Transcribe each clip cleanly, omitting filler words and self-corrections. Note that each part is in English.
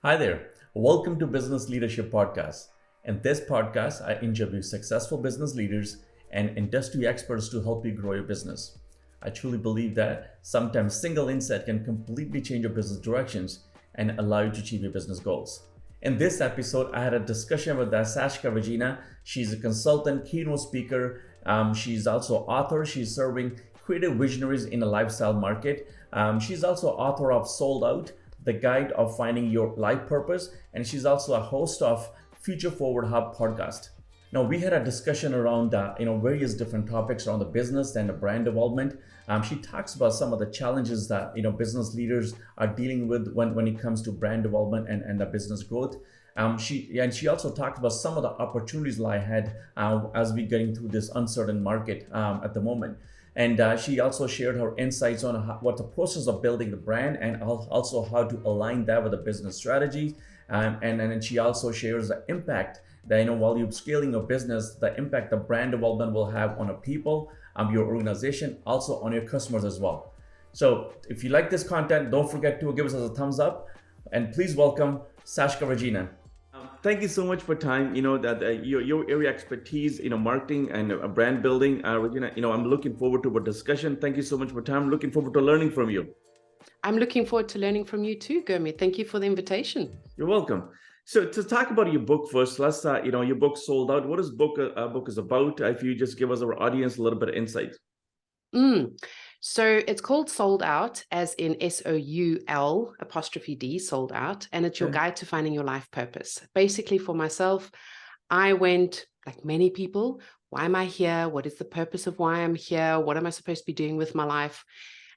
Hi there. Welcome to Business Leadership Podcast. In this podcast, I interview successful business leaders and industry experts to help you grow your business. I truly believe that sometimes single insight can completely change your business directions and allow you to achieve your business goals. In this episode, I had a discussion with Sashka Regina. She's a consultant, keynote speaker. She's also author. She's serving creative visionaries in the lifestyle market. She's also author of Sold Out, the guide of finding your life purpose, and she's also a host of Future Forward Hub podcast. Now we had a discussion around various different topics around the business and the brand development. She talks about some of the challenges that business leaders are dealing with when it comes to brand development and the business growth. She also talked about some of the opportunities lie ahead as we getting through this uncertain market at the moment. And she also shared her insights on what the process of building the brand and also how to align that with the business strategy. And then she also shares the impact that, while you're scaling your business, the impact the brand development will have on the people, your organization, also on your customers as well. So if you like this content, don't forget to give us a thumbs up, and please welcome Sashka Regina. Thank you so much for time. Your area expertise, marketing and brand building, Regina. I'm looking forward to our discussion. Thank you so much for time. Looking forward to learning from you. I'm looking forward to learning from you too, Gurmeet. Thank you for the invitation. You're welcome. So to talk about your book first, let's your book Sold Out. What is book is about? If you just give us our audience a little bit of insight. So it's called Sold Out, as in SOUL''D, Sold Out, and it's your guide to finding your life purpose. Basically, for myself, I went, like many people, why am I here? What is the purpose of why I'm here? What am I supposed to be doing with my life?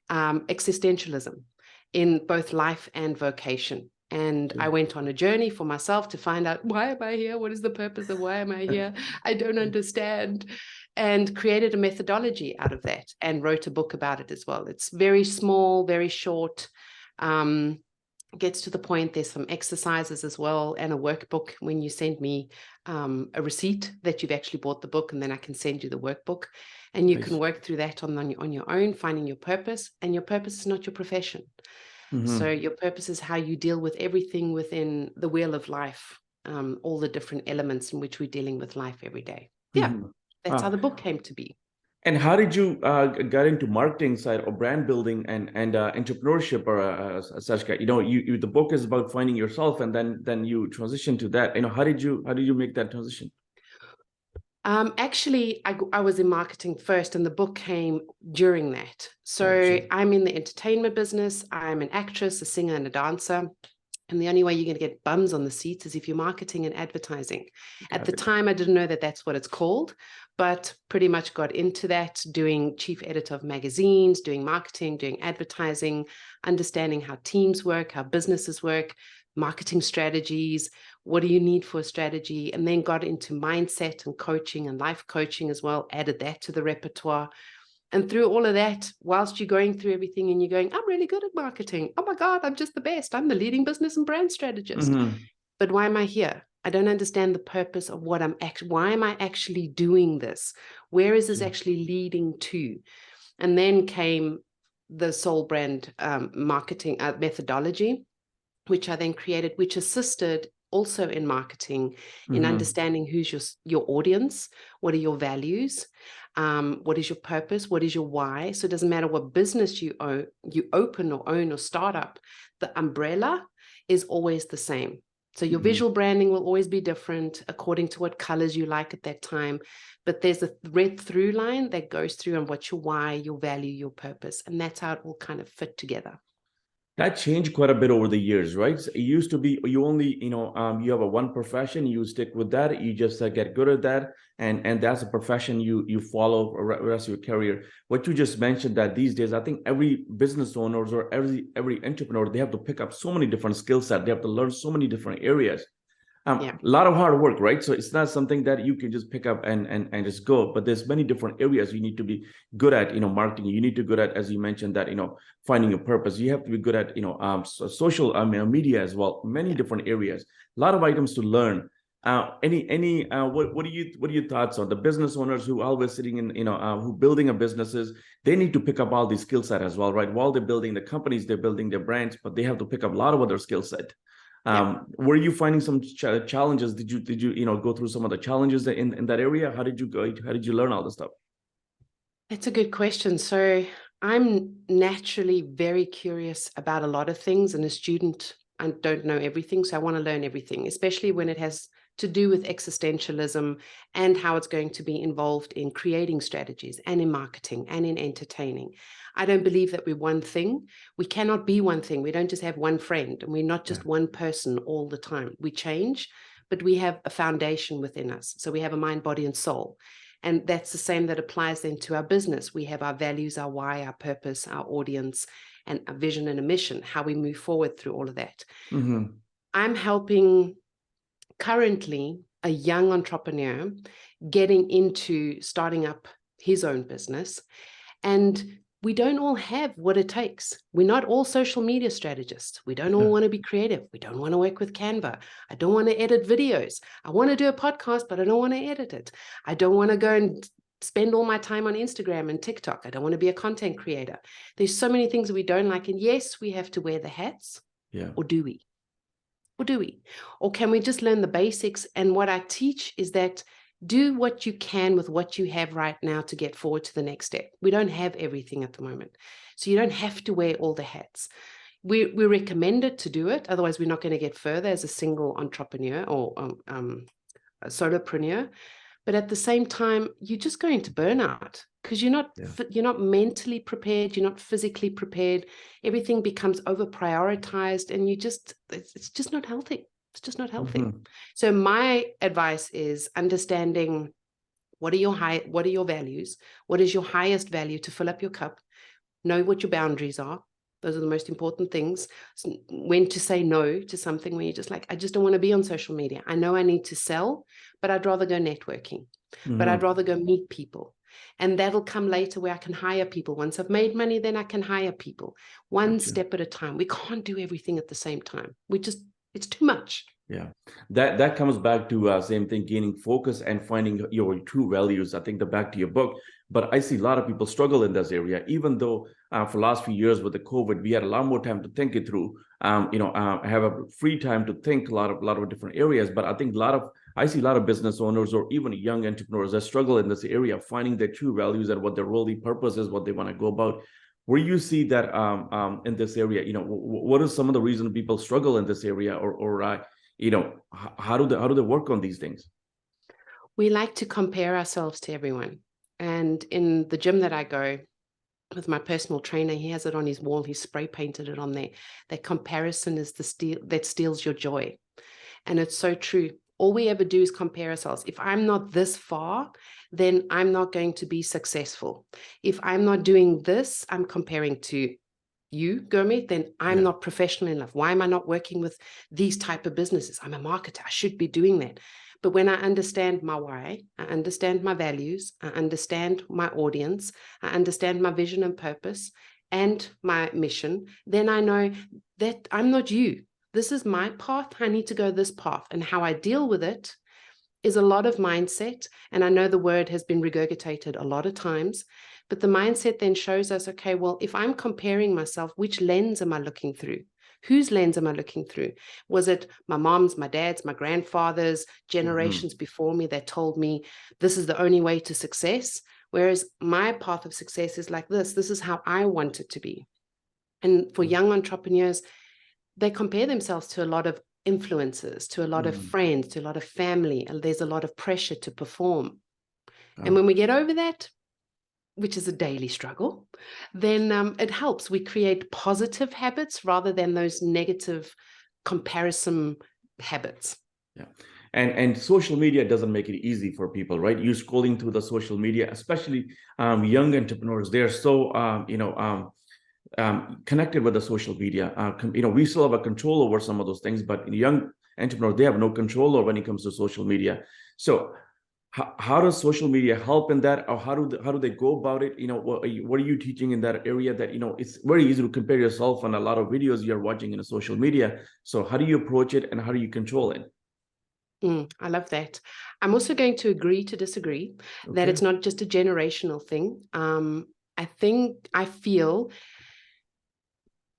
Existentialism in both life and vocation. And I went on a journey for myself to find out, why am I here? What is the purpose of why am I here? I don't understand. And created a methodology out of that and wrote a book about it as well. It's very small, very short, gets to the point. There's some exercises as well and a workbook when you send me a receipt that you've actually bought the book, and then I can send you the workbook. And you can work through that on your own, finding your purpose. And your purpose is not your profession. So your purpose is how you deal with everything within the wheel of life, all the different elements in which we're dealing with life every day. Yeah, that's how the book came to be. And how did you get into marketing side or brand building and entrepreneurship, or Sashka? The book is about finding yourself, and then you transition to that. How did you make that transition? Actually, I was in marketing first, and the book came during that. So I'm in the entertainment business. I'm an actress, a singer, and a dancer. And the only way you're going to get bums on the seats is if you're marketing and advertising. At the time, I didn't know that that's what it's called, but pretty much got into that, doing chief editor of magazines, doing marketing, doing advertising, understanding how teams work, how businesses work, marketing strategies. What do you need for a strategy? And then got into mindset and coaching and life coaching as well, added that to the repertoire. And through all of that, whilst you're going through everything and you're going, I'm really good at marketing. Oh my God, I'm just the best. I'm the leading business and brand strategist. But why am I here? I don't understand the purpose of why am I actually doing this? Where is this actually leading to? And then came the soul brand marketing methodology, which I then created, which assisted also in marketing, in understanding who's your audience, what are your values, what is your purpose, what is your why. So it doesn't matter what business you open or own or start up, the umbrella is always the same. So your visual branding will always be different according to what colors you like at that time. But there's a red through line that goes through on what's your why, your value, your purpose. And that's how it all kind of fit together. That changed quite a bit over the years, right? So it used to be you only, you have a one profession, you stick with that, you just get good at that, and that's a profession you follow the rest of your career. What you just mentioned, that these days, I think every business owners or every entrepreneur, they have to pick up so many different skill sets. They have to learn so many different areas. A lot of hard work, right? So it's not something that you can just pick up and just go, but there's many different areas you need to be good at, marketing. You need to be good at, as you mentioned, that, finding your purpose. You have to be good at, social media as well, many different areas, a lot of items to learn. What are your thoughts on the business owners who always sitting in, who building a businesses? They need to pick up all these skill set as well, right? While they're building the companies, they're building their brands, but they have to pick up a lot of other skill set. Were you finding some challenges? Did you go through some of the challenges in that area? How did you go? How did you learn all this stuff? That's a good question. So I'm naturally very curious about a lot of things, and a student, I don't know everything, so I want to learn everything, especially when it has to do with existentialism and how it's going to be involved in creating strategies and in marketing and in entertaining. I don't believe that we're one thing. We cannot be one thing. We don't just have one friend, and we're not just one person all the time. We change, but we have a foundation within us. So we have a mind, body, and soul. And that's the same that applies then to our business. We have our values, our why, our purpose, our audience, and a vision and a mission, how we move forward through all of that. Mm-hmm. I'm helping currently a young entrepreneur getting into starting up his own business. And we don't all have what it takes. We're not all social media strategists. We don't all want to be creative. We don't want to work with Canva. I don't want to edit videos. I want to do a podcast, but I don't want to edit it. I don't want to go and spend all my time on Instagram and TikTok. I don't want to be a content creator. There's so many things we don't like. And yes, we have to wear the hats. Yeah. Or do we? Or do we? Or can we just learn the basics? And what I teach is that do what you can with what you have right now to get forward to the next step. We don't have everything at the moment. So you don't have to wear all the hats. We recommend it to do it. Otherwise, we're not going to get further as a single entrepreneur or a solopreneur. But at the same time, you're just going to burn out because you're not mentally prepared. You're not physically prepared. Everything becomes over prioritized, and it's just not healthy. It's just not healthy. Mm-hmm. So my advice is understanding what are your values? What is your highest value to fill up your cup? Know what your boundaries are. Those are the most important things. So when to say no to something when you're just like, I just don't want to be on social media. I know I need to sell, but I'd rather go networking. Mm-hmm. But I'd rather go meet people. And that'll come later where I can hire people. Once I've made money, then I can hire people. One step at a time. We can't do everything at the same time. It's too much. Yeah, that comes back to same thing, gaining focus and finding your true values. I think back to your book, but I see a lot of people struggle in this area, even though for the last few years with the COVID, we had a lot more time to think it through. Have a free time to think a lot of different areas. But I think I see a lot of business owners or even young entrepreneurs that struggle in this area, finding their true values and what their really purpose is, what they want to go about. Where you see that in this area, what are some of the reasons people struggle in this area, or how do they work on these things? We like to compare ourselves to everyone. And in the gym that I go with my personal trainer, he has it on his wall. He spray painted it on there. That comparison is the steel that steals your joy. And it's so true. All we ever do is compare ourselves. If I'm not this far, then I'm not going to be successful. If I'm not doing this, I'm comparing to you, Gurmeet, then I'm not professional enough. Why am I not working with these type of businesses? I'm a marketer. I should be doing that. But when I understand my why, I understand my values, I understand my audience, I understand my vision and purpose and my mission, then I know that I'm not you. This is my path. I need to go this path. And how I deal with it is a lot of mindset. And I know the word has been regurgitated a lot of times, but the mindset then shows us, okay, well, if I'm comparing myself, which lens am I looking through? Whose lens am I looking through? Was it my mom's, my dad's, my grandfather's, generations before me that told me this is the only way to success? Whereas my path of success is like this. This is how I want it to be. And for young entrepreneurs, they compare themselves to a lot of influencers, to a lot of friends, to a lot of family, and there's a lot of pressure to perform. And when we get over that, which is a daily struggle, then it helps. We create positive habits rather than those negative comparison habits. Yeah. And social media doesn't make it easy for people, right? You're scrolling through the social media, especially young entrepreneurs. They're so, connected with the social media. We still have a control over some of those things, but young entrepreneurs, they have no control over when it comes to social media. So how does social media help in that, or how do they go about it? What are you teaching in that area that, it's very easy to compare yourself on a lot of videos you're watching in the social media. So how do you approach it and how do you control it? I love that. I'm also going to agree to disagree that it's not just a generational thing. I feel,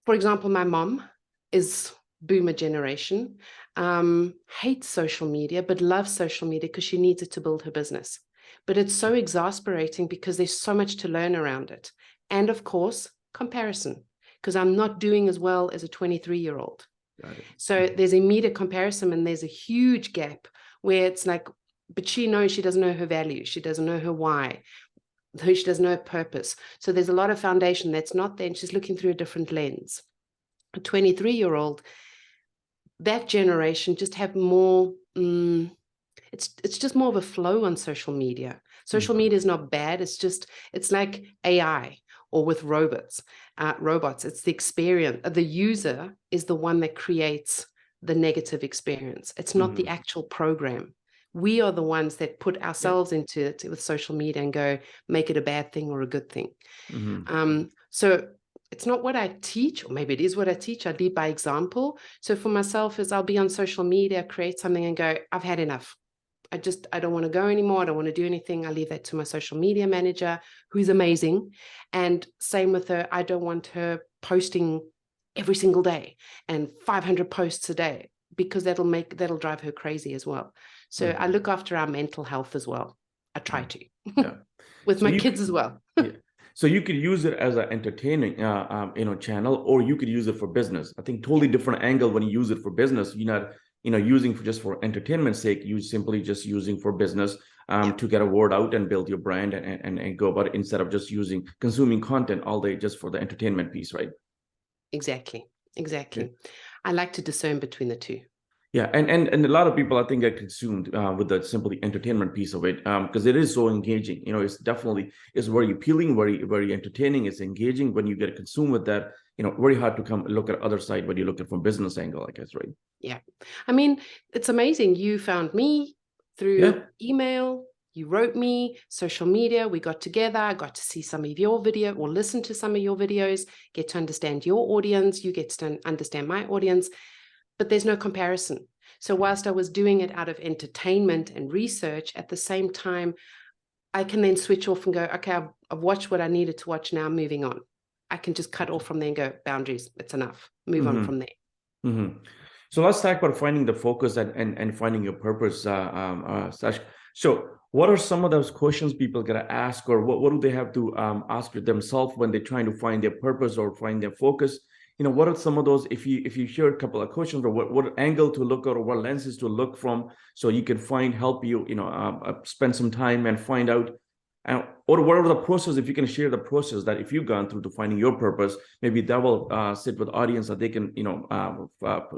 for example, my mom is boomer generation, hates social media, but loves social media because she needs it to build her business. But it's so exasperating because there's so much to learn around it. And of course, comparison, because I'm not doing as well as a 23-year-old. So there's immediate comparison, and there's a huge gap where it's like, but she knows she doesn't know her value. She doesn't know her why. She doesn't know her purpose. So there's a lot of foundation that's not there, and she's looking through a different lens. A 23-year-old, that generation just have more, it's just more of a flow on social media. Social media is not bad. It's like AI or with robots. It's the experience. The user is the one that creates the negative experience. It's not the actual program. We are the ones that put ourselves into it with social media and go, make it a bad thing or a good thing. So it's not what I teach, or maybe it is what I teach. I lead by example. So for myself, is I'll be on social media, create something and go, I've had enough. I don't want to go anymore. I don't want to do anything. I leave that to my social media manager, who's amazing. And same with her. I don't want her posting every single day and 500 posts a day, because that'll drive her crazy as well. So I look after our mental health as well. I try to with my kids as well. So you could use it as an entertaining, channel, or you could use it for business. I think totally different angle when you use it for business. You're not, using for just for entertainment's sake. You simply just using for business to get a word out and build your brand and go about it, instead of just consuming content all day just for the entertainment piece, right? Exactly. I like to discern between the two. Yeah, and a lot of people, I think, get consumed with the simply entertainment piece of it, because it is so engaging. It's very appealing, very entertaining. It's engaging. When you get consumed with that, very hard to come look at other side when you look at from business angle, I guess, right? Yeah, I mean, it's amazing. You found me through email. You wrote me, social media. We got together. I got to see some of your video or listen to some of your videos. Get to understand your audience. You get to understand my audience. But there's no comparison. So whilst I was doing it out of entertainment and research, at the same time, I can then switch off and go, okay, I've watched what I needed to watch now, moving on. I can just cut off from there and go, boundaries, it's enough. Move on from there. So let's talk about finding the focus and finding your purpose, Sash. So what are some of those questions people gotta ask, or what do they have to ask themselves when they're trying to find their purpose or find their focus? What are some of those, if you share a couple of questions, or what angle to look at, or what lenses to look from, so you can help you, spend some time and find out, or whatever the process, if you can share the process that if you've gone through to finding your purpose, maybe that will sit with audience that they can,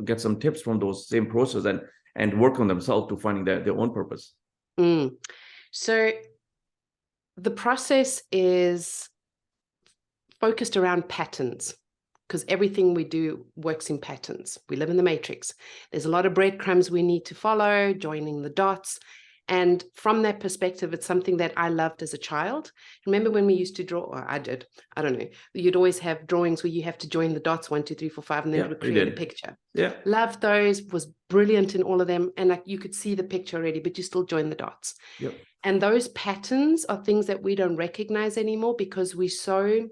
get some tips from those same process and work on themselves to finding their own purpose. So the process is focused around patterns, because everything we do works in patterns. We live in the matrix. There's a lot of breadcrumbs we need to follow, joining the dots. And from that perspective, it's something that I loved as a child. Remember when we used to draw, or I did, I don't know, you'd always have drawings where you have to join the dots, 1, 2, 3, 4, 5, and then it would create a picture. Loved those, was brilliant in all of them. And you could see the picture already, but you still join the dots. And those patterns are things that we don't recognize anymore, because we're so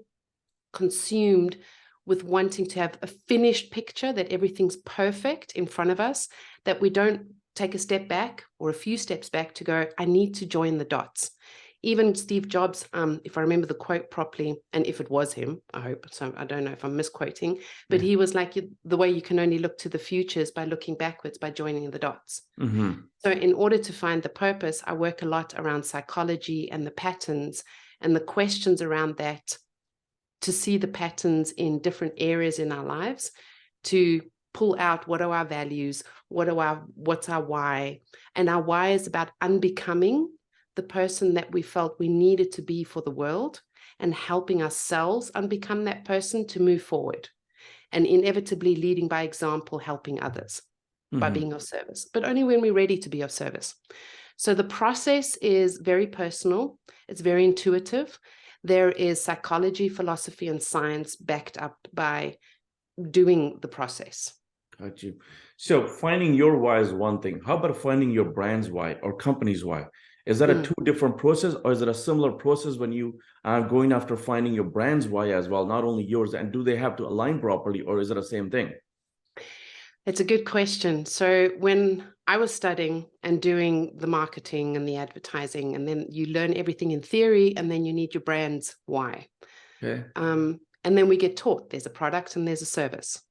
consumed with wanting to have a finished picture, that everything's perfect in front of us, that we don't take a step back or a few steps back to go, I need to join the dots. Even Steve Jobs, if I remember the quote properly, and if it was him, I hope, so I don't know if I'm misquoting, but he was like, the way you can only look to the future is by looking backwards, by joining the dots. So in order to find the purpose, I work a lot around psychology and the patterns and the questions around that, to see the patterns in different areas in our lives, to pull out what are our values, what's our why. And our why is about unbecoming the person that we felt we needed to be for the world, and helping ourselves unbecome that person to move forward, and inevitably leading by example, helping others by being of service, but only when we're ready to be of service. So the process is very personal. It's very intuitive. There is psychology, philosophy, and science backed up by doing the process. Got you. So finding your why is one thing. How about finding your brand's why or company's why? Is that a two different process, or is it a similar process when you are going after finding your brand's why as well, not only yours? And do they have to align properly, or is it the same thing? It's a good question. So when I was studying and doing the marketing and the advertising, and then you learn everything in theory, and then you need your brand's why. Okay. And then we get taught there's a product and there's a service.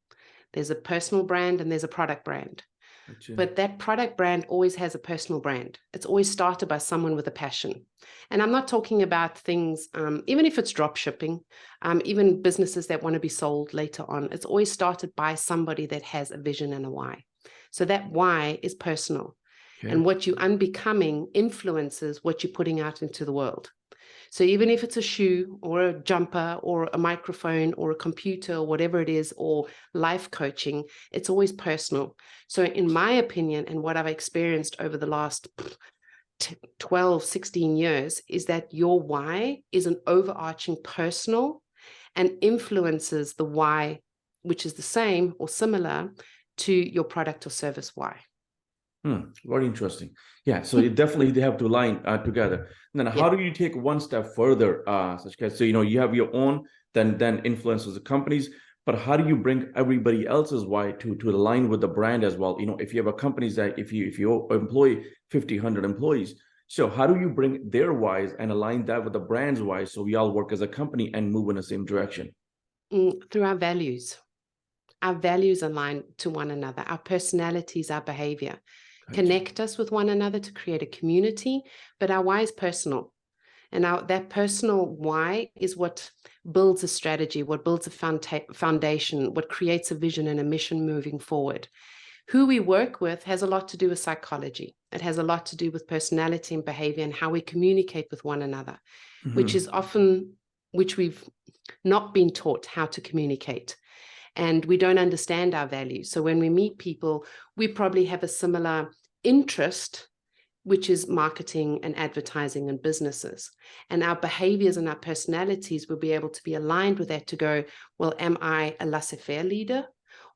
There's a personal brand and there's a product brand. Gotcha. But that product brand always has a personal brand. It's always started by someone with a passion. And I'm not talking about things, even if it's drop shipping, even businesses that want to be sold later on, it's always started by somebody that has a vision and a why. So that why is personal. Okay. And what you unbecoming influences what you're putting out into the world. So even if it's a shoe or a jumper or a microphone or a computer or whatever it is, or life coaching, it's always personal. So in my opinion, and what I've experienced over the last 12, 16 years, is that your why is an overarching personal and influences the why, which is the same or similar to your product or service why. Very interesting. Yeah, so it definitely they have to line together. And then how do you take one step further, Sashka? So you have your own, then influences the companies, but how do you bring everybody else's why to align with the brand as well? If you have a companies that if you employ 50, 100 employees, so how do you bring their whys and align that with the brand's why so we all work as a company and move in the same direction? Through our values. Our values align to one another, our personalities, our behavior. Gotcha. Connect us with one another to create a community, but our why is personal. And that personal why is what builds a strategy, what builds a foundation, what creates a vision and a mission moving forward. Who we work with has a lot to do with psychology. It has a lot to do with personality and behavior and how we communicate with one another, which we've not been taught how to communicate. And we don't understand our values. So when we meet people, we probably have a similar interest, which is marketing and advertising and businesses. And our behaviors and our personalities will be able to be aligned with that to go, well, am I a laissez-faire leader?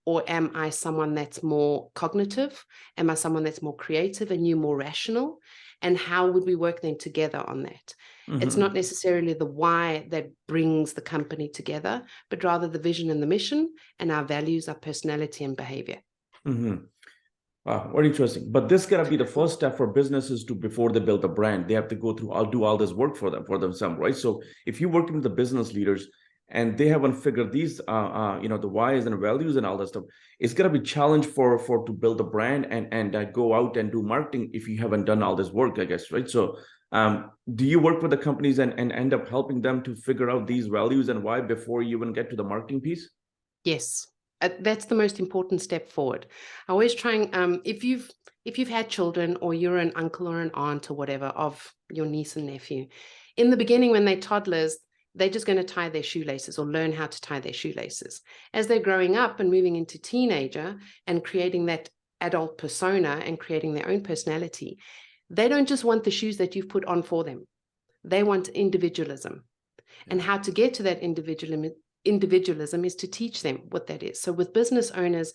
Or am I someone that's more cognitive? Am I someone that's more creative and you more rational? And how would we work then together on that? It's not necessarily the why that brings the company together, but rather the vision and the mission and our values, our personality and behavior. Wow, very interesting. But this gotta be the first step for businesses before they build a brand. They have to go through, I'll do all this work for themselves, right? So if you're working with the business leaders and they haven't figured these, the whys and values and all that stuff, it's gonna be challenge for to build a brand and go out and do marketing if you haven't done all this work, I guess, right? So do you work with the companies and end up helping them to figure out these values and why before you even get to the marketing piece? Yes, that's the most important step forward. I always try and if you've had children or you're an uncle or an aunt or whatever of your niece and nephew, in the beginning when they're toddlers, they're just going to tie their shoelaces or learn how to tie their shoelaces. As they're growing up and moving into teenager and creating that adult persona and creating their own personality, they don't just want the shoes that you've put on for them. They want individualism. And how to get to that individualism is to teach them what that is. So with business owners,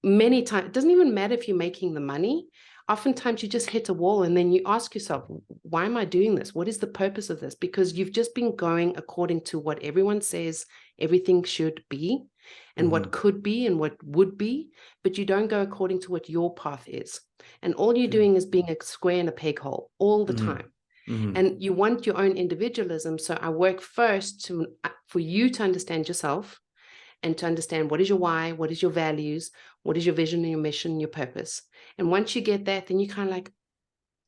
many times, it doesn't even matter if you're making the money. Oftentimes you just hit a wall and then you ask yourself, why am I doing this? What is the purpose of this? Because you've just been going according to what everyone says everything should be and what could be and what would be, but you don't go according to what your path is. And all you're doing is being a square in a peg hole all the time. And you want your own individualism. So I work first for you to understand yourself and to understand what is your why, what is your values, what is your vision and your mission, your purpose. And once you get that, then you kind of like,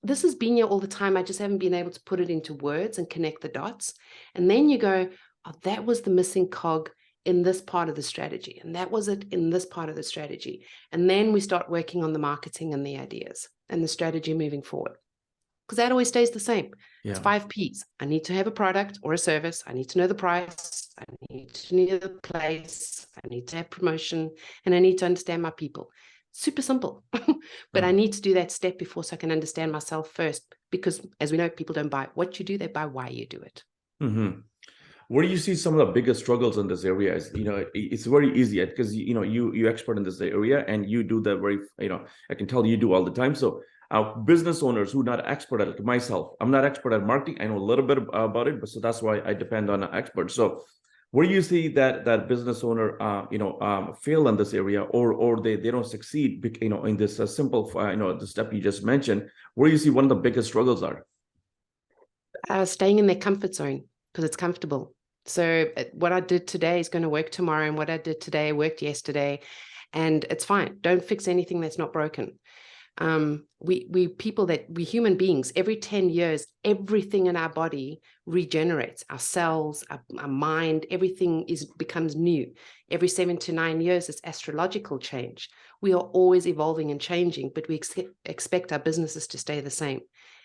this has been here all the time. I just haven't been able to put it into words and connect the dots. And then you go, oh, that was the missing cog in this part of the strategy. And that was it in this part of the strategy. And then we start working on the marketing and the ideas and the strategy moving forward. Because that always stays the same. It's 5 Ps. I need to have a product or a service. I need to know the price. I need to know the place. I need to have promotion. And I need to understand my people. Super simple. But I need to do that step before so I can understand myself first. Because as we know, people don't buy what you do, they buy why you do it. Where do you see some of the biggest struggles in this area? It's very easy because you expert in this area and you do the very, I can tell you do all the time. So business owners who are not expert at it, myself, I'm not expert at marketing. I know a little bit about it, but so that's why I depend on an expert. So Where you see that business owner, fail in this area, or they don't succeed, in this simple, the step you just mentioned, where you see one of the biggest struggles are? Staying in their comfort zone because it's comfortable. So what I did today is going to work tomorrow, and what I did today worked yesterday, and it's fine. Don't fix anything that's not broken. We human beings, every 10 years, everything in our body regenerates. Our cells, our mind, everything becomes new. Every 7 to 9 years, it's astrological change. We are always evolving and changing, but we expect our businesses to stay the same.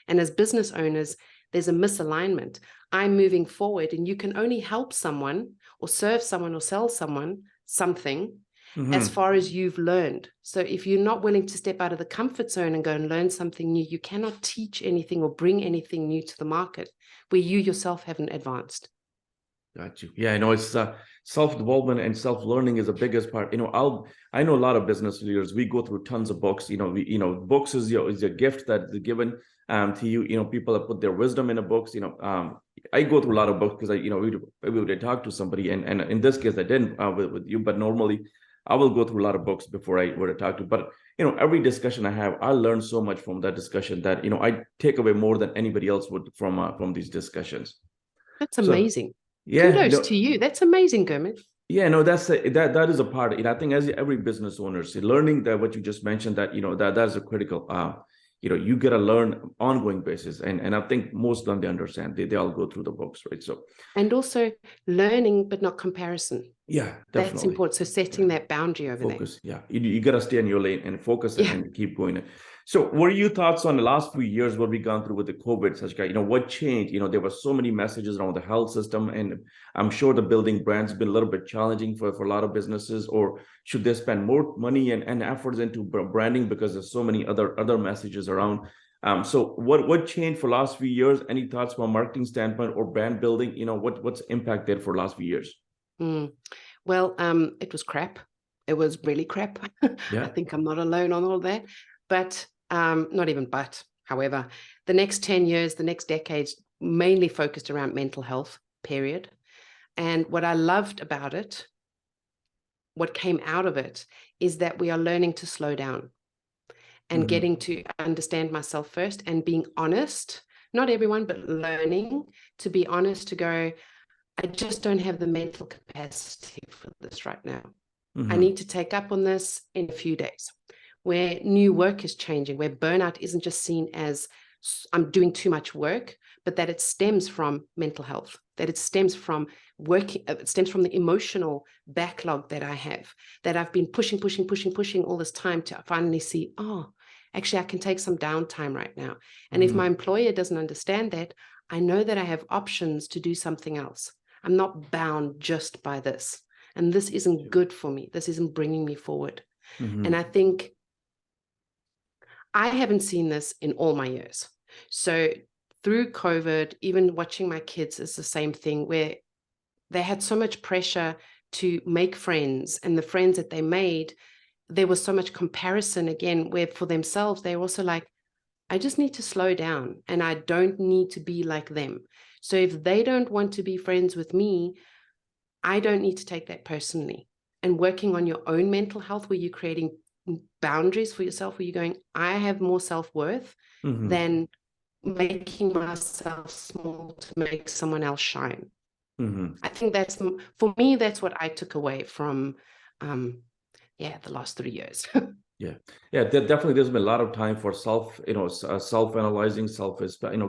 And as business owners, there's a misalignment. I'm moving forward, and you can only help someone or serve someone or sell someone something as far as you've learned. So if you're not willing to step out of the comfort zone and go and learn something new, you cannot teach anything or bring anything new to the market where you yourself haven't advanced. Got you. Yeah, I know it's self-development and self-learning is the biggest part. I know a lot of business leaders. We go through tons of books. Books is a gift that is given to you. People that put their wisdom in the books. I go through a lot of books because we would talk to somebody, and in this case I didn't with you, but normally I will go through a lot of books before I were to talk to. But every discussion I have, I learn so much from that discussion that I take away more than anybody else would from these discussions. That's amazing. Yeah, kudos to you. That's amazing, Gurmeet. Yeah, no, that is a part. I think as every business owner, learning that what you just mentioned, that is a critical. You got to learn ongoing basis, and I think most of them they understand. They all go through the books, right? So, and also learning, but not comparison. Yeah, definitely. That's important. So setting that boundary over focus. Yeah, you got to stay in your lane and focus and keep going. So what are your thoughts on the last few years, what we've gone through with the COVID, Sashka? What changed? There were so many messages around the health system, and I'm sure the building brands have been a little bit challenging for a lot of businesses, or should they spend more money and efforts into branding because there's so many other messages around? So what changed for the last few years? Any thoughts from a marketing standpoint or brand building? What's impacted for the last few years? Well, it was crap. It was really crap. Yeah. I think I'm not alone on all that, but however, the next 10 years, the next decades, mainly focused around mental health, period. And what I loved about it, what came out of it, is that we are learning to slow down and getting to understand myself first and being honest. Not everyone, but learning to be honest, to go, I just don't have the mental capacity for this right now. I need to take up on this in a few days, where new work is changing, where burnout isn't just seen as I'm doing too much work, but that it stems from mental health, that it stems from working, it stems from the emotional backlog that I have, that I've been pushing all this time to finally see, actually, I can take some downtime right now. And if my employer doesn't understand that, I know that I have options to do something else. I'm not bound just by this. And this isn't good for me. This isn't bringing me forward. And I think I haven't seen this in all my years. So through COVID, even watching my kids is the same thing, where they had so much pressure to make friends, and the friends that they made, there was so much comparison again, where for themselves, they're also like, I just need to slow down and I don't need to be like them. So if they don't want to be friends with me, I don't need to take that personally. And working on your own mental health, where you're creating boundaries for yourself, where you're going, I have more self-worth than making myself small to make someone else shine. I think that's, for me, that's what I took away from the last 3 years. Yeah, definitely. There's been a lot of time for self-analyzing,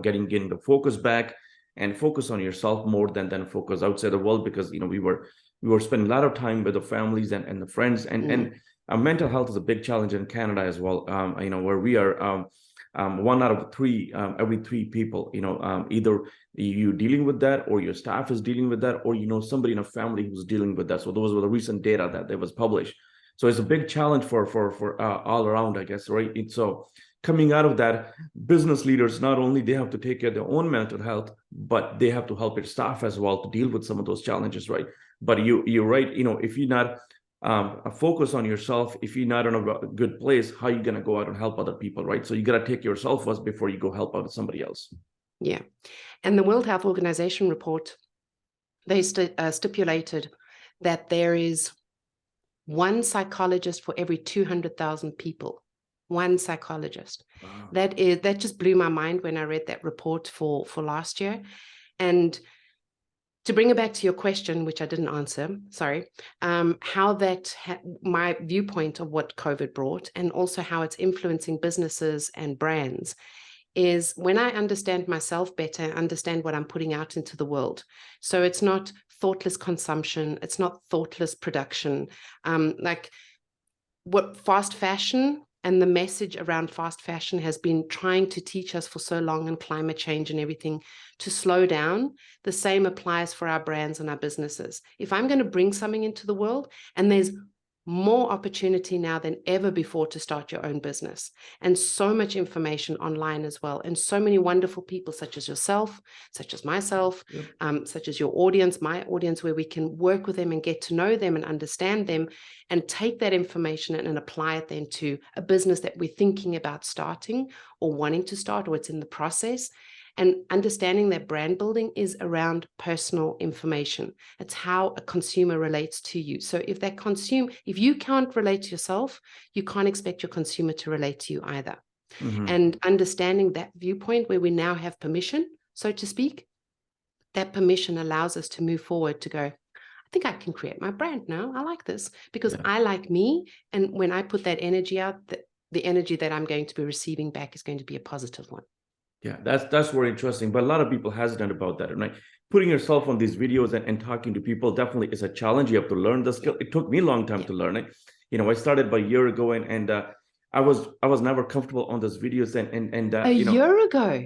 getting the focus back and focus on yourself more than focus outside the world, because we were spending a lot of time with the families and the friends, and mental health is a big challenge in Canada as well. Where we are 1 out of 3, every 3 people, either you dealing with that, or your staff is dealing with that, or somebody in a family who's dealing with that. So those were the recent data that was published. So it's a big challenge for all around, I guess, right? So coming out of that, business leaders, not only they have to take care of their own mental health, but they have to help their staff as well to deal with some of those challenges, right? But you're right. If you're not focus on yourself, if you're not in a good place, how are you going to go out and help other people, right? So you got to take yourself first before you go help out somebody else. Yeah. And the World Health Organization report they stipulated that there is one psychologist for every 200,000 people. One psychologist. Wow. That just blew my mind when I read that report for last year. And to bring it back to your question, which I didn't answer, sorry, how that my viewpoint of what COVID brought, and also how it's influencing businesses and brands, is when I understand myself better, I understand what I'm putting out into the world. So it's not thoughtless consumption, it's not thoughtless production. Like what fast fashion and the message around fast fashion has been trying to teach us for so long, and climate change and everything, to slow down. The same applies for our brands and our businesses. If I'm going to bring something into the world, and there's more opportunity now than ever before to start your own business, and so much information online as well, and so many wonderful people such as yourself, such as myself, such as your audience, my audience, where we can work with them and get to know them and understand them, and take that information and apply it then to a business that we're thinking about starting or wanting to start, or it's in the process. And understanding that brand building is around personal information. It's how a consumer relates to you. So if you can't relate to yourself, you can't expect your consumer to relate to you either. Mm-hmm. And understanding that viewpoint, where we now have permission, so to speak, that permission allows us to move forward to go, I think I can create my brand now. I like this because I like me. And when I put that energy out, the energy that I'm going to be receiving back is going to be a positive one. Yeah, that's very interesting. But a lot of people hesitant about that. Right? Putting yourself on these videos and talking to people definitely is a challenge. You have to learn the skill. It took me a long time to learn it. I started about a year ago, and I was never comfortable on those videos. And a year ago.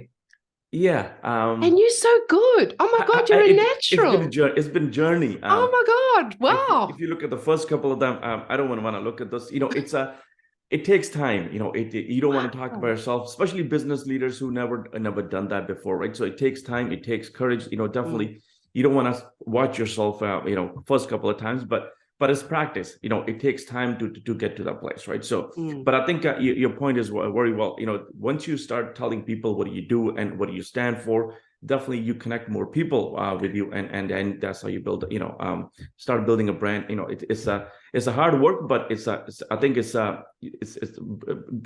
Yeah. And you're so good. Oh my God, you're a natural. It's been a journey. Oh my God, wow. If you look at the first couple of them, I don't want to look at this. It takes time. You don't want to talk about yourself, especially business leaders who never done that before, right? So it takes time, it takes courage. Definitely, you don't want to watch yourself, first couple of times, but it's practice. It takes time to get to that place, right? So, but I think your point is very well. Once you start telling people what you do and what you stand for, definitely you connect more people with you, and that's how you build. Start building a brand. It's a hard work, but I think it's I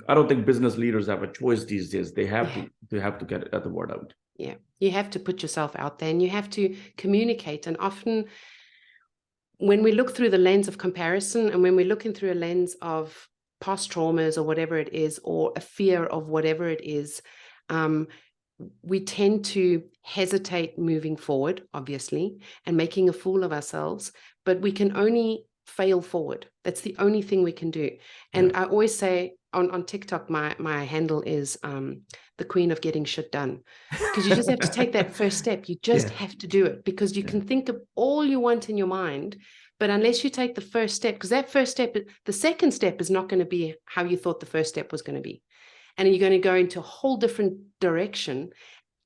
don't think business leaders have a choice these days. They have to get the word out. Yeah, you have to put yourself out there, and you have to communicate. And often, when we look through the lens of comparison, and when we're looking through a lens of past traumas or whatever it is, or a fear of whatever it is, we tend to hesitate moving forward, obviously, and making a fool of ourselves, but we can only fail forward. That's the only thing we can do. And I always say on TikTok, my handle is the queen of getting shit done, because you just have to take that first step. You just have to do it, because you can think of all you want in your mind, but unless you take the first step, because that first step, the second step is not going to be how you thought the first step was going to be. And you're going to go into a whole different direction,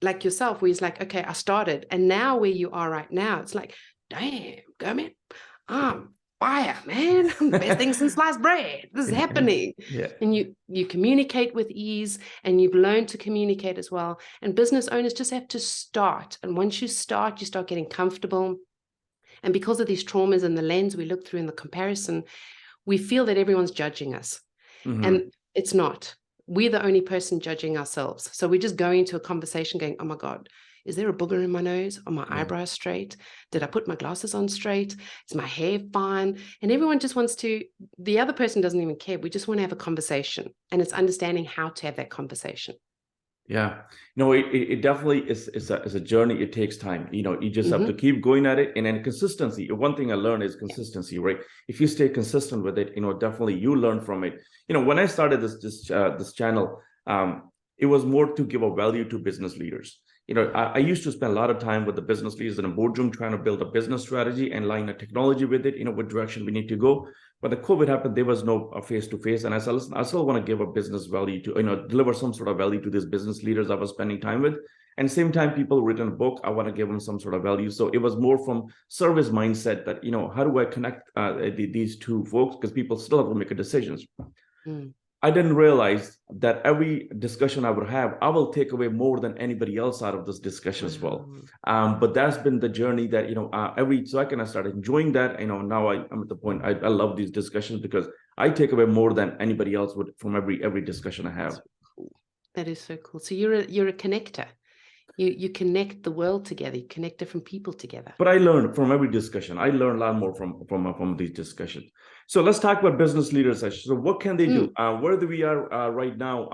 like yourself, where it's like, okay, I started. And now where you are right now, it's like, damn, Gurmeet, fire, man. Best thing since sliced bread. This is happening. And you communicate with ease, and you've learned to communicate as well. And business owners just have to start. And once you start getting comfortable. And because of these traumas and the lens we look through in the comparison, we feel that everyone's judging us. And it's not. We're the only person judging ourselves. So we just go into a conversation going, oh my God, is there a booger in my nose? Are my eyebrows straight? Did I put my glasses on straight? Is my hair fine? And everyone just wants to, the other person doesn't even care. We just want to have a conversation. And it's understanding how to have that conversation. Yeah, no, it definitely is a journey. It takes time. You just have to keep going at it, and then consistency. One thing I learned is consistency, right? If you stay consistent with it, definitely you learn from it. When I started this channel, it was more to give a value to business leaders. I used to spend a lot of time with the business leaders in a boardroom trying to build a business strategy and line a technology with it, what direction we need to go. But the COVID happened, there was no face-to-face. And I said, listen, I still want to give a business value to, deliver some sort of value to these business leaders I was spending time with. And same time, people written a book, I want to give them some sort of value. So it was more from service mindset that, how do I connect these two folks? Because people still have to make decisions. I didn't realize that every discussion I would have, I will take away more than anybody else out of this discussion as well. But that's been the journey that, every second I started enjoying that. Now I'm at the point I love these discussions because I take away more than anybody else would from every discussion I have. That is so cool. So you're a connector. You connect the world together. You connect different people together. But I learned from every discussion. I learn a lot more from these discussions. So let's talk about business leaders. So what can they do? Where we are right now,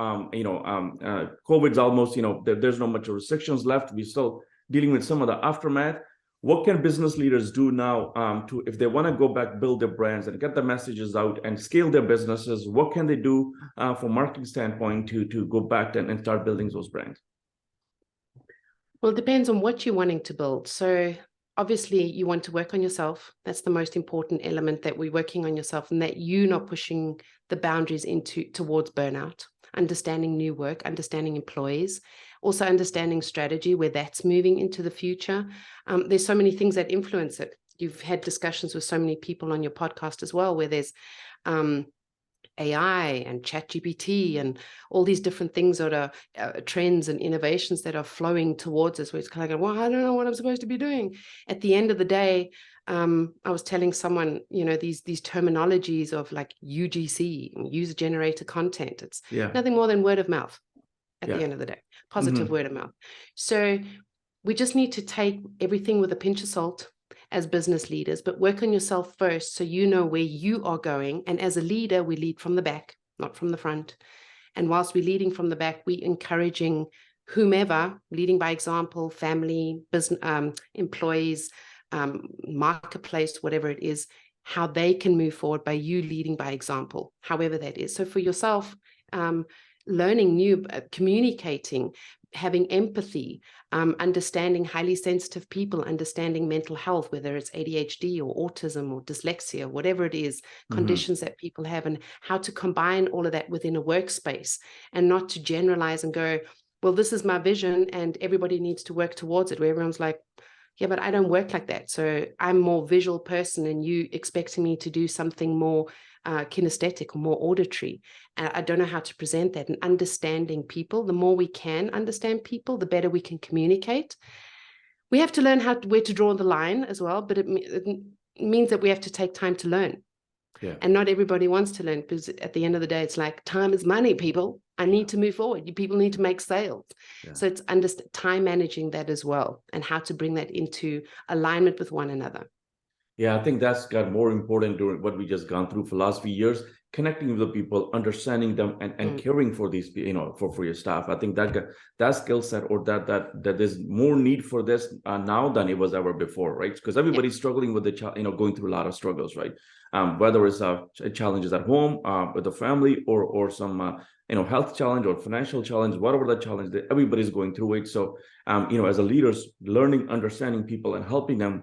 COVID's almost, there's not much restrictions left. We're still dealing with some of the aftermath. What can business leaders do now to, if they want to go back, build their brands and get the messages out and scale their businesses? What can they do from marketing standpoint to go back and start building those brands? Well, it depends on what you're wanting to build. So obviously you want to work on yourself. That's the most important element, that we're working on yourself and that you're not pushing the boundaries towards burnout, understanding new work, understanding employees, also understanding strategy, where that's moving into the future. There's so many things that influence it. You've had discussions with so many people on your podcast as well, where there's AI and ChatGPT and all these different things that are trends and innovations that are flowing towards us, where it's kind of going, well, I don't know what I'm supposed to be doing. At the end of the day, I was telling someone, these terminologies of like UGC, user generated content, it's nothing more than word of mouth at the end of the day, positive word of mouth. So we just need to take everything with a pinch of salt as business leaders, but work on yourself first so you know where you are going. And as a leader, we lead from the back, not from the front. And whilst we're leading from the back, we're encouraging whomever, leading by example, family, business, employees, marketplace, whatever it is, how they can move forward by you leading by example, however that is. So for yourself, learning new, communicating, having empathy, understanding highly sensitive people, understanding mental health, whether it's ADHD or autism or dyslexia, whatever it is, conditions that people have, and how to combine all of that within a workspace and not to generalize and go, well, this is my vision and everybody needs to work towards it, where everyone's like, yeah, but I don't work like that. So I'm more visual person and you expecting me to do something more kinesthetic or more auditory. I don't know how to present that. And understanding people, the more we can understand people, the better we can communicate. We have to learn where to draw the line as well, but it means that we have to take time to learn. Yeah. And not everybody wants to learn, because at the end of the day, it's like time is money, people. I need to move forward. You people need to make sales. Yeah. So it's time managing that as well, and how to bring that into alignment with one another. Yeah, I think that's got more important during what we just gone through for the last few years, connecting with the people, understanding them, and caring for these, for your staff. I think that skill set, or that there's more need for this now than it was ever before, right? Because everybody's struggling with going through a lot of struggles, right? Whether it's challenges at home with the family, or some health challenge or financial challenge, whatever the challenge, that everybody's going through it. So as a leaders, learning, understanding people, and helping them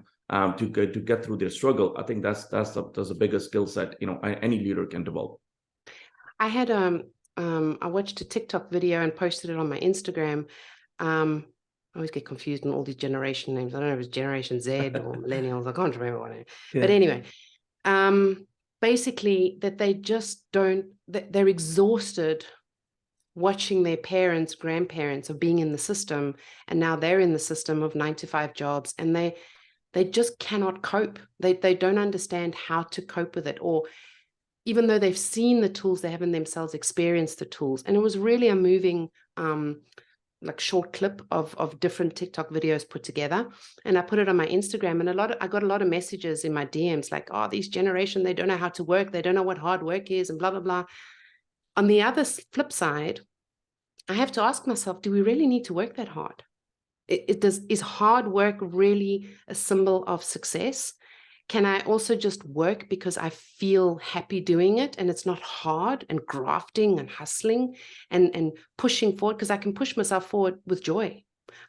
to get through their struggle, I think that's the biggest skill set any leader can develop. I had I watched a TikTok video and posted it on my Instagram. I always get confused on all these generation names. I don't know if it's Generation Z or millennials. I can't remember what name. Yeah. But anyway, basically that they just they're exhausted watching their parents, grandparents of being in the system, and now they're in the system of 9-to-5 jobs, and they just cannot cope. They don't understand how to cope with it, or even though they've seen the tools, they haven't themselves experienced the tools. And it was really a moving like short clip of different TikTok videos put together. And I put it on my Instagram, and I got a lot of messages in my DMs like, oh, this generation, they don't know how to work. They don't know what hard work is, and blah, blah, blah. On the other flip side, I have to ask myself, do we really need to work that hard? Is hard work really a symbol of success? Can I also just work because I feel happy doing it, and it's not hard and grafting and hustling and pushing forward, because I can push myself forward with joy.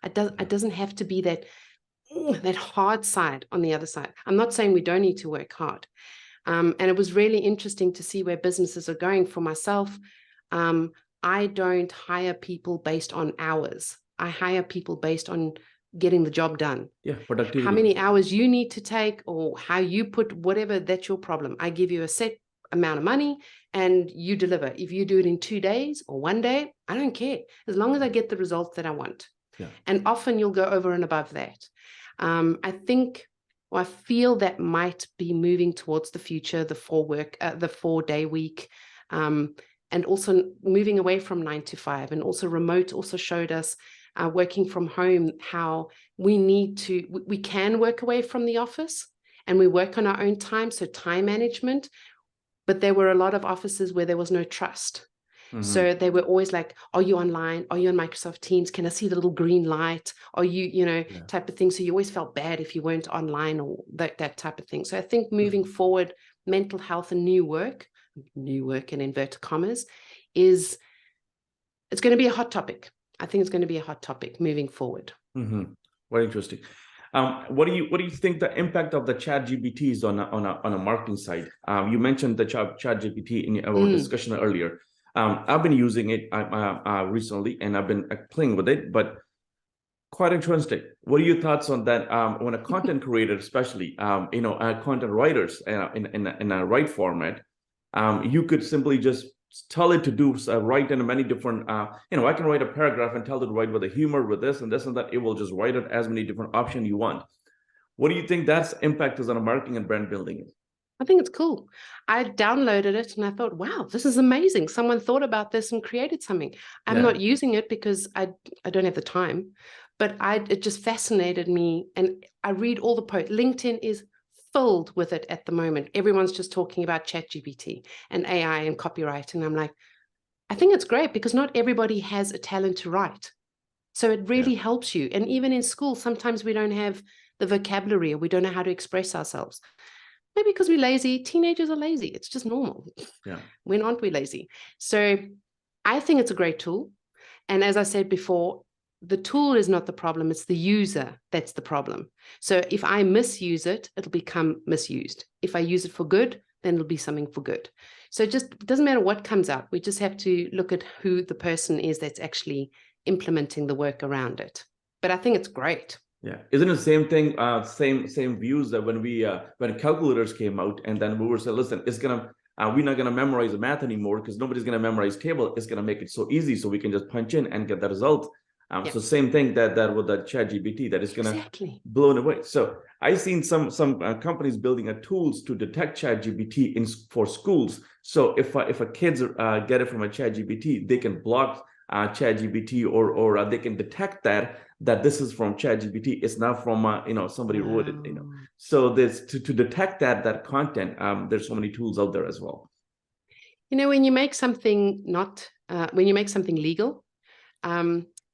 It doesn't have to be that hard side on the other side. I'm not saying we don't need to work hard. And it was really interesting to see where businesses are going. For myself, I don't hire people based on hours. I hire people based on getting the job done. Yeah, productivity. How many hours you need to take, or how you put whatever, that's your problem. I give you a set amount of money and you deliver. If you do it in 2 days or 1 day, I don't care, as long as I get the results that I want. Yeah. And often you'll go over and above that. I feel that might be moving towards the future, the 4-day week, and also moving away from 9 to 5, and also remote also showed us working from home, how we can work away from the office and we work on our own time. So time management, but there were a lot of offices where there was no trust. So they were always like, are you online? Are you on Microsoft Teams? Can I see the little green light? Are you, type of thing. So you always felt bad if you weren't online or that type of thing. So I think moving forward, mental health and new work in inverted commas, it's going to be a hot topic. I think it's going to be a hot topic moving forward. Very interesting. What do you think the impact of the ChatGPT is on a marketing side? You mentioned the ChatGPT in our discussion earlier. I've been using it recently, and I've been playing with it, but quite interesting. What are your thoughts on that? When a content creator, especially, content writers in a write format, you could simply just tell it to do write in many different, I can write a paragraph and tell it to write with a humor, with this and this and that. It will just write it as many different options you want. What do you think that's impact is on a marketing and brand building? I think it's cool. I downloaded it and I thought, wow, this is amazing. Someone thought about this and created something. I'm not using it because I don't have the time, but it just fascinated me. And I read all the posts. LinkedIn is filled with it at the moment. Everyone's just talking about ChatGPT and AI and copyright. And I'm like, I think it's great because not everybody has a talent to write. So it really helps you. And even in school, sometimes we don't have the vocabulary or we don't know how to express ourselves. Maybe because we're lazy. Teenagers are lazy. It's just normal. Yeah. When aren't we lazy? So I think it's a great tool. And as I said before, the tool is not the problem. It's the user that's the problem. So if I misuse it, it'll become misused. If I use it for good, then it'll be something for good. So it doesn't matter what comes out. We just have to look at who the person is that's actually implementing the work around it. But I think it's great. Yeah, isn't it the same thing? Same views that when calculators came out, and then we were saying, listen, we're not gonna memorize the math anymore because nobody's gonna memorize table. It's gonna make it so easy so we can just punch in and get the result. So same thing that with the ChatGPT that is gonna blow it away. So I've seen some companies building tools to detect ChatGPT for schools. So if a kids get it from a ChatGPT, they can block ChatGPT or they can detect that this is from ChatGPT. It's not from somebody wrote it. So there's to detect that content. There's so many tools out there as well. When you make something legal,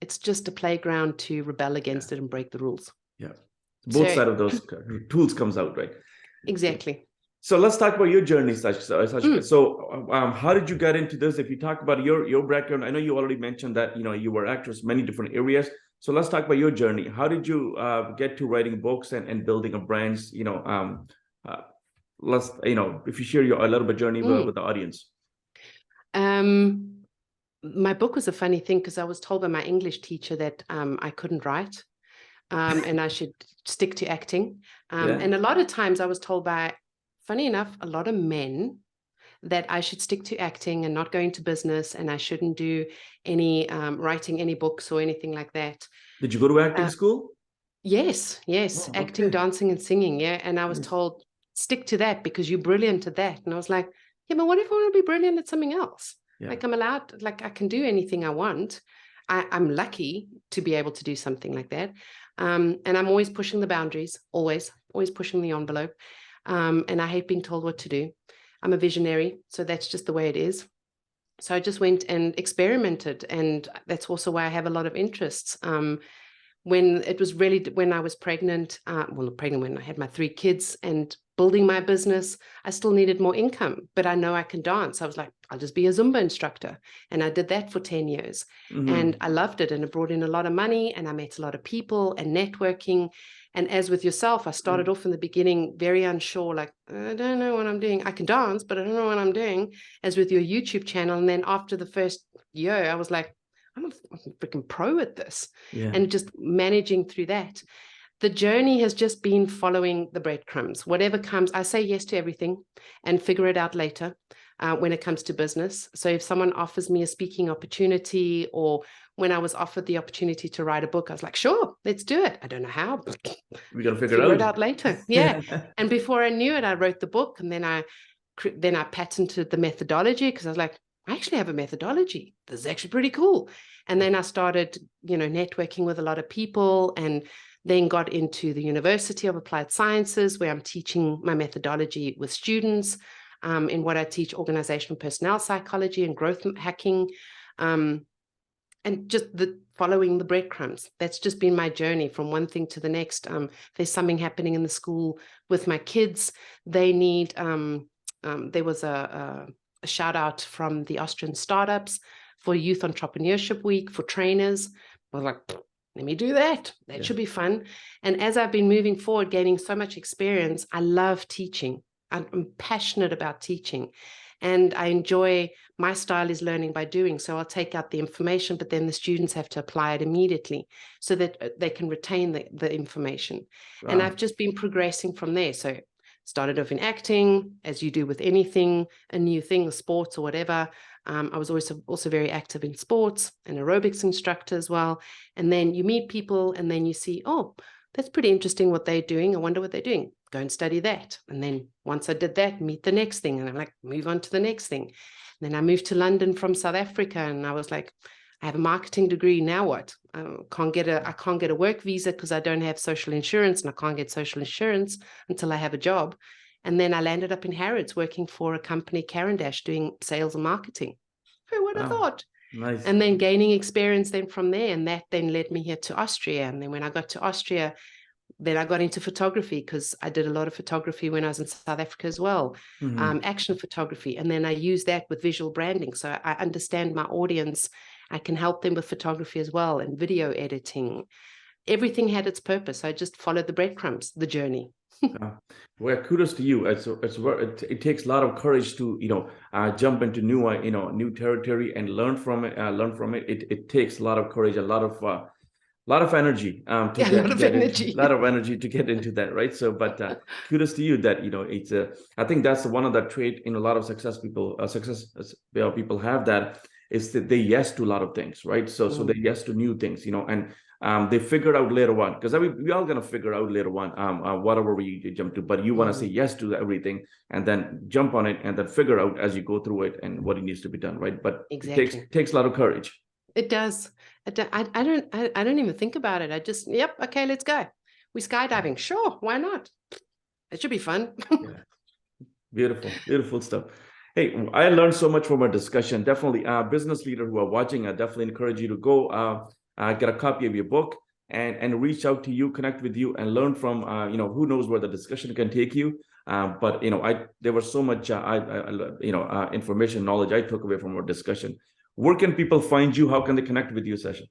it's just a playground to rebel against it and break the rules. Yeah, both sides of those tools comes out, right? Exactly. So let's talk about your journey, Sashka. So how did you get into this? If you talk about your background, I know you already mentioned that you were actress many different areas. So let's talk about your journey. How did you get to writing books and building a brand? Let's if you share a little bit journey with the audience. My book was a funny thing because I was told by my English teacher that I couldn't write and I should stick to acting. And a lot of times I was told by, funny enough, a lot of men that I should stick to acting and not go into business, and I shouldn't do any writing any books or anything like that. Did you go to acting school? Yes. Oh, acting, dancing and singing. Yeah. And I was told, stick to that because you're brilliant at that. And I was like, yeah, but what if I want to be brilliant at something else? Like I'm allowed, like I can do anything I want. I'm lucky to be able to do something like that. And I'm always pushing the boundaries, always pushing the envelope. And I hate being told what to do. I'm a visionary, so that's just the way it is. So I just went and experimented, and that's also why I have a lot of interests. When I was pregnant, when I had my 3 kids and building my business, I still needed more income, but I know I can dance. I was like, I'll just be a Zumba instructor. And I did that for 10 years and I loved it. And it brought in a lot of money and I met a lot of people and networking. And as with yourself, I started off in the beginning very unsure, like, I don't know what I'm doing. I can dance, but I don't know what I'm doing, as with your YouTube channel. And then after the first year, I was like, I'm a freaking pro at this. And just managing through that. The journey has just been following the breadcrumbs. Whatever comes, I say yes to everything and figure it out later when it comes to business. So if someone offers me a speaking opportunity, or when I was offered the opportunity to write a book, I was like, sure, let's do it. I don't know how, but We got to figure figure it it out. out later. Yeah. And before I knew it, I wrote the book, and then I patented the methodology, because I was like, I actually have a methodology. This is actually pretty cool. And then I started, networking with a lot of people, and then got into the University of Applied Sciences, where I'm teaching my methodology with students in what I teach: organizational personnel psychology and growth hacking, and just following the breadcrumbs. That's just been my journey from one thing to the next. There's something happening in the school with my kids. They need, there was a shout out from the Austrian startups for Youth Entrepreneurship Week for trainers. I was like, let me do that. That should be fun. And as I've been moving forward, gaining so much experience, I love teaching. I'm passionate about teaching, and I enjoy, my style is learning by doing. So I'll take out the information, but then the students have to apply it immediately so that they can retain the information. Wow. And I've just been progressing from there. So started off in acting, as you do with anything, a new thing, sports or whatever. I was also very active in sports, and aerobics instructor as well. And then you meet people, and then you see, oh, that's pretty interesting what they're doing. I wonder what they're doing. Go and study that. And then once I did that, meet the next thing. And I'm like, move on to the next thing. And then I moved to London from South Africa, and I was like, I have a marketing degree. Now what? I can't get a work visa because I don't have social insurance, and I can't get social insurance until I have a job. And then I landed up in Harrods working for a company, Carandash, doing sales and marketing. Who would have thought? Nice. And then gaining experience then from there. And that then led me here to Austria. And then when I got to Austria, then I got into photography, because I did a lot of photography when I was in South Africa as well, action photography. And then I use that with visual branding. So I understand my audience. I can help them with photography as well, and video editing. Everything had its purpose. I just followed the breadcrumbs, the journey. Well, kudos to you. It takes a lot of courage to jump into new territory and learn from it. It takes a lot of courage, a lot of energy to get into that, right? So, but kudos to you that it's I think that's one of the trait in a lot of people have, that is that they yes to a lot of things, right? So they yes to new things, and they figure out later on, because we all gonna figure out later on whatever we jump to, but you want to say yes to everything and then jump on it and then figure out as you go through it and what it needs to be done, right? But exactly. It takes a lot of courage. It does. I don't even think about it. I just, yep, okay, let's go. We skydiving, sure, why not? It should be fun. Yeah. Beautiful stuff. Hey, I learned so much from our discussion. Definitely, business leader who are watching, I definitely encourage you to go get a copy of your book and reach out to you, connect with you, and learn from who knows where the discussion can take you. But there was so much information, knowledge I took away from our discussion. Where can people find you? How can they connect with you, Sasha?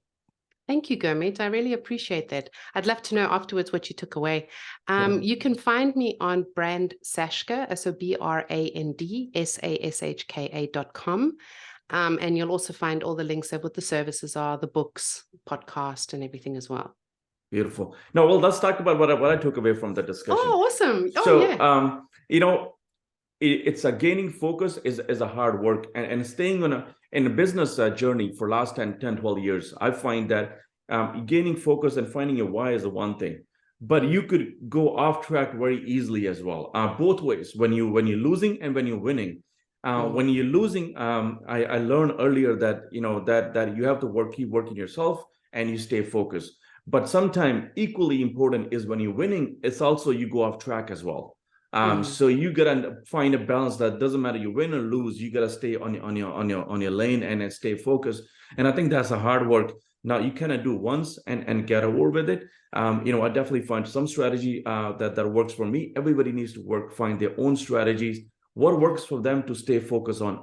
Thank you, Gurmeet. I really appreciate that. I'd love to know afterwards what you took away. You can find me on brand Sashka, so brandsashka.com. And you'll also find all the links of what the services are, the books, podcast, and everything as well. Beautiful. No, well, let's talk about what I took away from the discussion. Oh, awesome. So, it's a gaining focus is a hard work, and staying in a business journey for last 10, 12 years. I find that gaining focus and finding your why is the one thing, but you could go off track very easily as well, both ways, when you're losing and when you're winning. When you're losing, I learned earlier that that you have to keep working yourself and you stay focused. But sometimes equally important is when you're winning, it's also you go off track as well. So you gotta find a balance that doesn't matter you win or lose, you gotta stay on your lane and stay focused. And I think that's a hard work. Now you cannot do once and get over with it. I definitely find some strategy that works for me. Everybody needs to find their own strategies. What works for them to stay focused on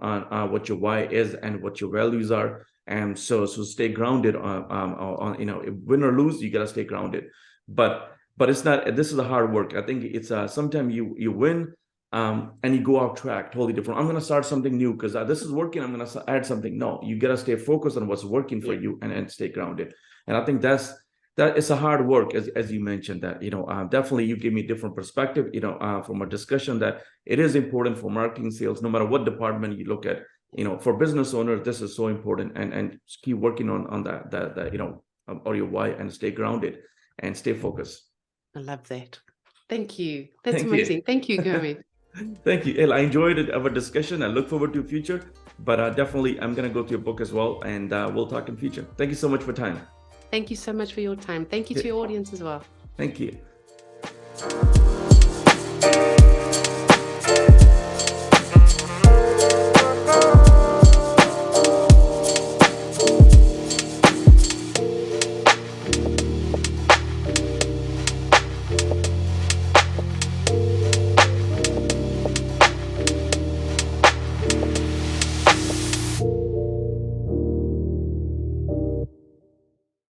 what your why is and what your values are. And so stay grounded on win or lose, you gotta stay grounded. But it's not. This is a hard work. I think it's sometimes you win and you go off track, totally different. I'm going to start something new because this is working. I'm going to add something. No, you got to stay focused on what's working for you and stay grounded. And I think that's that it's a hard work, as you mentioned that, definitely you give me a different perspective, from a discussion that it is important for marketing, sales, no matter what department you look at, for business owners, this is so important, and just keep working on that, or your why, and stay grounded and stay focused. I love that. Thank you. That's Thank amazing. you. Thank you, Gurmeet. Thank you, El. I enjoyed our discussion. I look forward to the future, but definitely I'm going to go to your book as well, and we'll talk in future. Thank you so much for time. Thank you so much for your time. Thank you to your audience as well. Thank you.